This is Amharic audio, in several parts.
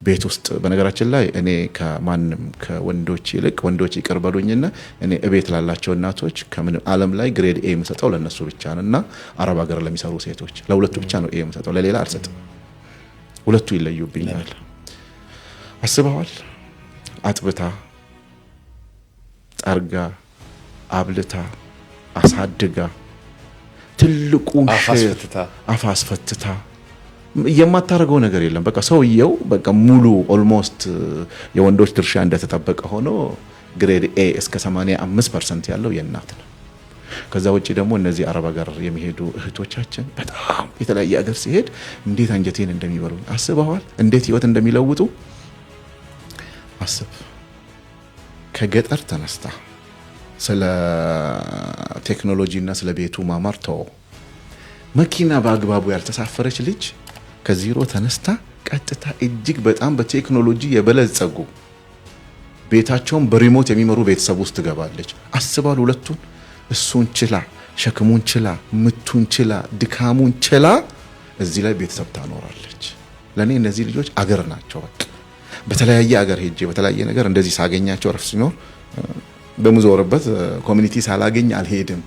ቤት ውስጥ በነገራችን ላይ እኔ ከማንም ከወንዶች ይልቅ ወንዶች ይቀርበሉኝና እኔ እቤት ላላቸው እናቶች ከምን ዓለም ላይ ግሬድ ኤ የምሰጠው ለነሱ ብቻ ነውና አረብ ሀገር ለሚሰሩ ሴቶች ለሁለቱ ብቻ ነው ኤ የምሰጠው ለሌላ አልሰጥም። ሁለቱ ይለዩብኛል። አስበዋል? አጥብታ ጠርጋ አብልታ አሳድጋ ትልቁን አፋስፈትታ የማታረገው ነገር የለም። በቃ ሰውየው በቃ ሙሉ ኦልሞስት የወንዶች ድርሻ እንደተጠበቀ ሆኖ ግሬድ ኤ እስከ 85% ያለው የእናት ነው። ከዛ ውጪ ደግሞ እነዚህ አረብ ሀገር የሚሄዱ እህቶቻችን በጣም የተለያየ ሀገር ሲሄድ እንዴት አንጀቴን እንደሚበሉኝ አስበዋል? እንዴት ህይወት እንደሚለውጡ አስብ። ከገጠር ተነስታ ስለ ቴክኖሎጂና ስለ ቤቱ ማማር ተው መኪና በአግባቡ ያልተሳፈረች ልጅ ከዜሮ ተነስታ ቀጥታ እጅግ በጣም በቴክኖሎጂ የበለጸጉ ቤታቸውን በሪሞት የሚመሩ ቤተሰብ ውስጥ ትገባለች። አስባሉ ሁለቱን እሱን ችላ ሸክሙን ችላ ምቱን ችላ ድካሙን ችላ እዚህ ላይ ቤተሰብ ታኖራለች። ለኔ እነዚህ ልጆች አገር ናቸው። በቃ በተለያየ አገር ሄጄ በተለያየ ነገር እንደዚህ ሳገኛቸው ረፍ ሲኖር በመዞርበት ኮሚኒቲ ሳላገኝ አልሄድም።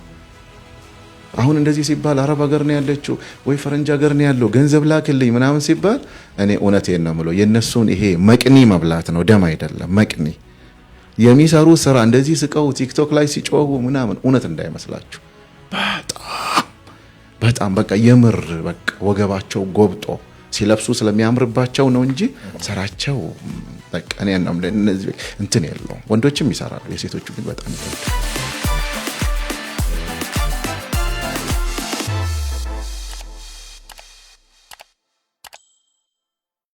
አሁን እንደዚህ ሲባል አረብ ሀገር ነው ያለችው ወይ ፈረንጅ ሀገር ነው ያለው ገንዘብ ላክልኝ ምናምን ሲባል እኔ እውነቴን ነው የምለው የነሱን ይሄ መቅኒ መብላት ነው ደም አይደለም። መቅኒ የሚሰሩ ስራ እንደዚህ ስቀው ቲክቶክ ላይ ሲጮሁ ምናምን እውነት እንዳይመስላችሁ በጣም በቃ የምር በቃ ወገባቸው ጎብጦ ሲለብሱ ስለሚያምርባቸው ነው እንጂ ስራቸው በቃ እኔ እና እነዚህ እንትን ያለው ወንዶችም ይሰራሉ የሴቶቹ ግን በጣም